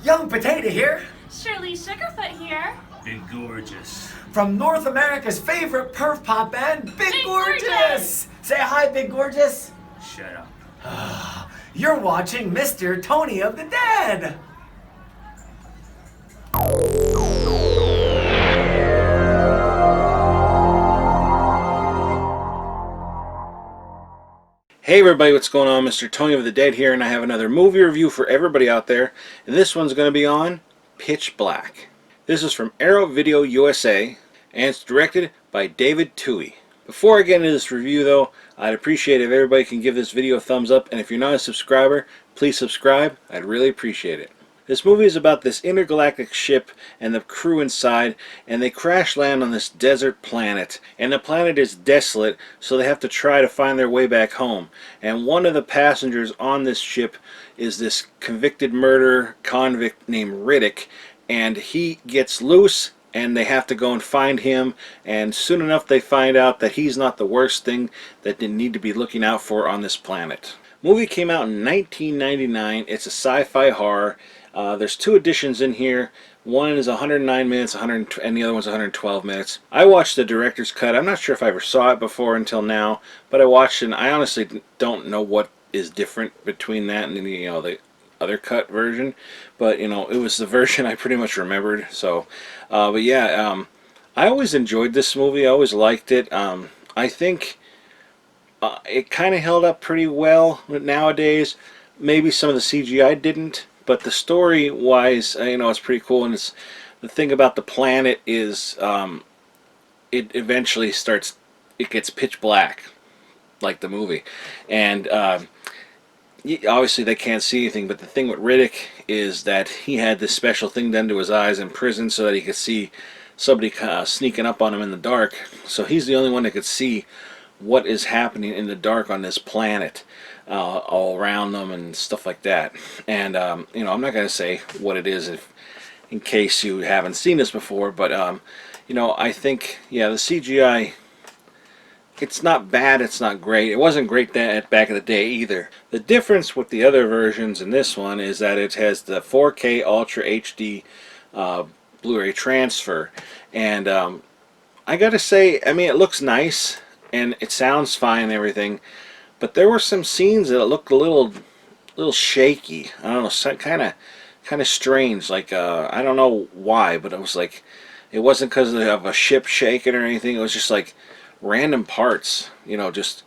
Young Potato here. Shirley Sugarfoot here. Big Gorgeous. From North America's favorite perf pop band, Big Gorgeous. Gorgeous. Say hi, Big Gorgeous. Shut up. You're watching Mr. Tony of the Dead. Hey everybody, what's going on? Mr. Tony of the Dead here, and I have another movie review for everybody out there. And this one's going to be on Pitch Black. This is from Arrow Video USA, and it's directed by David Twohy. Before I get into this review though, I'd appreciate if everybody can give this video a thumbs up, and if you're not a subscriber, please subscribe. I'd really appreciate it. This movie is about this intergalactic ship and the crew inside, and they crash land on this desert planet, and the planet is desolate, so they have to try to find their way back home. And one of the passengers on this ship is this convicted murder convict named Riddick, and he gets loose and they have to go and find him, and soon enough they find out that he's not the worst thing that they need to be looking out for on this planet. Movie came out in 1999. It's a sci-fi horror. There's two editions in here. One is 109 minutes, and the other one's 112 minutes. I watched the director's cut. I'm not sure if I ever saw it before until now, but I watched it, and I honestly don't know what is different between that and the other cut version. But it was the version I pretty much remembered. So, but yeah, I always enjoyed this movie. I always liked it. I think it kind of held up pretty well nowadays. Maybe some of the CGI didn't. But the story-wise, it's pretty cool, and it's the thing about the planet is it eventually it gets pitch black, like the movie, and obviously they can't see anything. But the thing with Riddick is that he had this special thing done to his eyes in prison so that he could see somebody sneaking up on him in the dark. So he's the only one that could see what is happening in the dark on this planet. All around them and stuff like that. And I'm not going to say what it is in case you haven't seen this before, but I think the CGI, it's not bad, it's not great. It wasn't great back in the day either. The difference with the other versions in this one is that it has the 4K Ultra HD Blu-ray transfer, and I gotta say, it looks nice and it sounds fine and everything. But there were some scenes that looked a little shaky. I don't know, kind of strange. Like I don't know why, but it was like it wasn't because of a ship shaking or anything. It was just like random parts. Just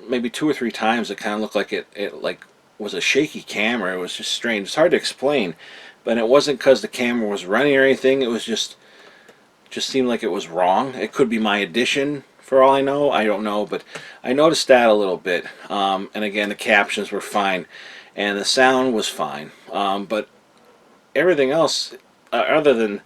maybe 2 or 3 times it kind of looked like it like was a shaky camera. It was just strange. It's hard to explain, but it wasn't because the camera was running or anything. It was just seemed like it was wrong. It could be my edition. For all I know, I don't know, but I noticed that a little bit. And again, the captions were fine, and the sound was fine. But everything else, other than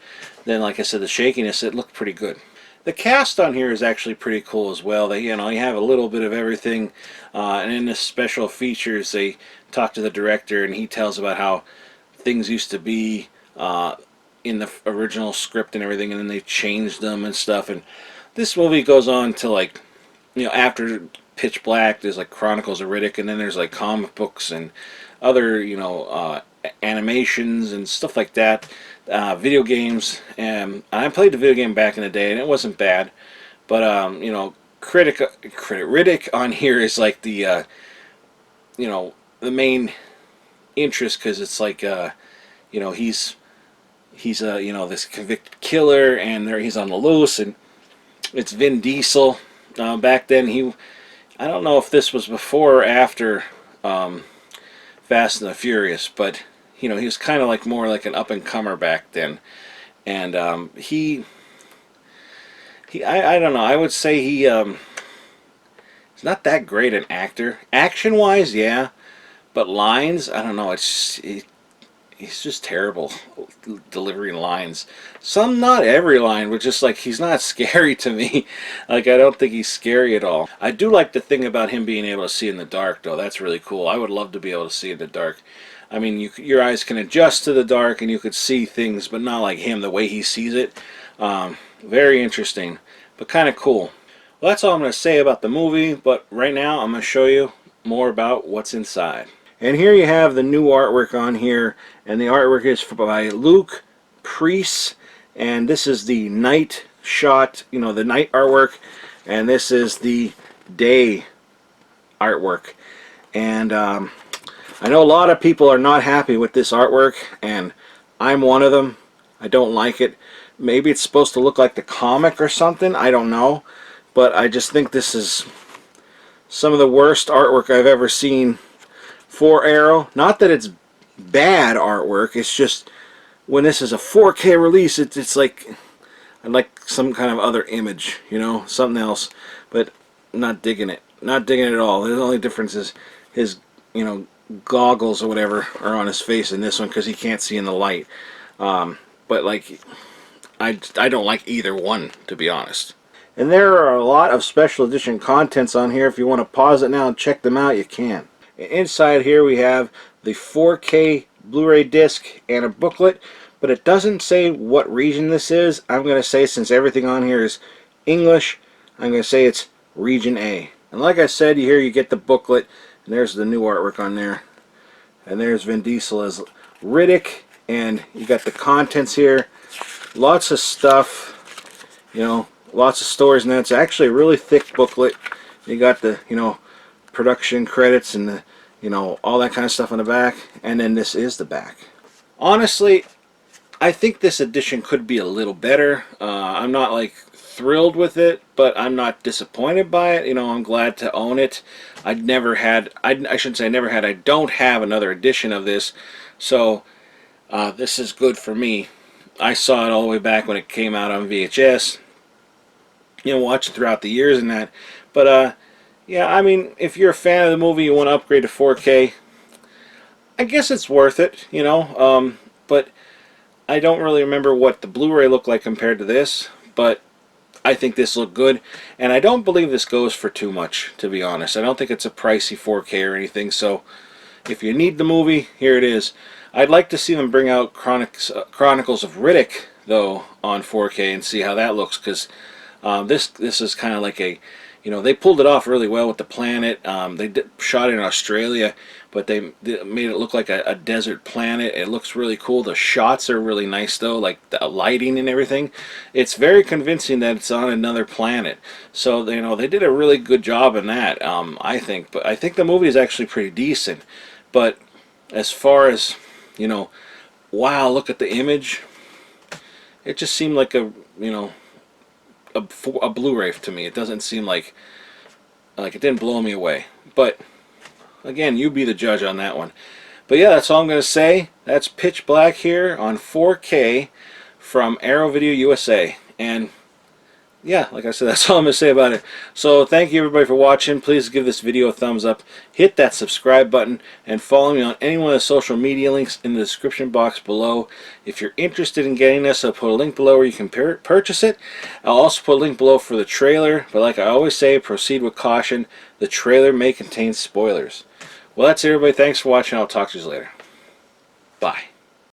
like I said, the shakiness, it looked pretty good. The cast on here is actually pretty cool as well. They, you have a little bit of everything, and in the special features, they talk to the director, and he tells about how things used to be in the original script and everything, and then they changed them and stuff. And this movie goes on to after Pitch Black, there's like Chronicles of Riddick, and then there's like comic books and other animations and stuff like that, video games. And I played the video game back in the day, and it wasn't bad. But Riddick on here is like the the main interest, because it's like he's this convicted killer, and he's on the loose, and it's Vin Diesel. Back then, I don't know if this was before or after Fast and the Furious, but he was kind of like more like an up-and-comer back then. And I don't know, I would say he's not that great an actor. Action-wise, yeah, but lines, I don't know, he's just terrible delivering lines. Not every line, but just like he's not scary to me. Like, I don't think he's scary at all. I do like the thing about him being able to see in the dark, though. That's really cool. I would love to be able to see in the dark. I mean, your eyes can adjust to the dark and you could see things, but not like him, the way he sees it. Very interesting, but kind of cool. Well, that's all I'm going to say about the movie, but right now I'm going to show you more about what's inside. And here you have the new artwork on here, and the artwork is by Luke Priest, and this is the night shot, you know, the night artwork, and this is the day artwork. And I know a lot of people are not happy with this artwork, and I'm one of them. I don't like it. Maybe it's supposed to look like the comic or something, I don't know, but I just think this is some of the worst artwork I've ever seen for Arrow. Not that it's bad artwork, it's just when this is a 4K release, it's like I'd like some kind of other image, you know, something else, but not digging it. Not digging it at all. The only difference is his, you know, goggles or whatever are on his face in this one because he can't see in the light. But like, I don't like either one, to be honest. And there are a lot of special edition contents on here. If you want to pause it now and check them out, you can. Inside here we have the 4K Blu-ray disc and a booklet, but it doesn't say what region this is. I'm going to say, since everything on here is English, I'm going to say it's region A. And like I said, here you get the booklet, and there's the new artwork on there. And there's Vin Diesel as Riddick, and you got the contents here. Lots of stuff, you know, lots of stories, and that's actually a really thick booklet. You got the, you know, production credits and the, you know, all that kind of stuff on the back, and then this is the back. Honestly, I think this edition could be a little better. I'm not like thrilled with it, but I'm not disappointed by it. You know, I'm glad to own it. I'd never had, I shouldn't say I never had, I don't have another edition of this, so this is good for me. I saw it all the way back when it came out on VHS. You know, watched it throughout the years and that. But yeah, I mean, if you're a fan of the movie, you want to upgrade to 4K, I guess it's worth it, you know. But I don't really remember what the Blu-ray looked like compared to this, but I think this looked good, and I don't believe this goes for too much, to be honest. I don't think it's a pricey 4K or anything, so if you need the movie, here it is. I'd like to see them bring out Chronicles of Riddick, though, on 4K and see how that looks, because this is kind of like a, you know, they pulled it off really well with the planet. They shot it in Australia, but they made it look like a desert planet. It looks really cool. The shots are really nice, though, like the lighting and everything. It's very convincing that it's on another planet. So, you know, they did a really good job in that, I think. But I think the movie is actually pretty decent. But as far as, you know, wow, look at the image, it just seemed like a, you know, a Blu-ray to me. It doesn't seem like it didn't blow me away. But again, you be the judge on that one. But yeah, that's all I'm going to say. That's Pitch Black here on 4K from Arrow Video USA. And yeah, like I said, that's all I'm going to say about it. So thank you everybody for watching. Please give this video a thumbs up. Hit that subscribe button and follow me on any one of the social media links in the description box below. If you're interested in getting this, I'll put a link below where you can purchase it. I'll also put a link below for the trailer. But like I always say, proceed with caution. The trailer may contain spoilers. Well, that's it, everybody. Thanks for watching. I'll talk to you later. Bye.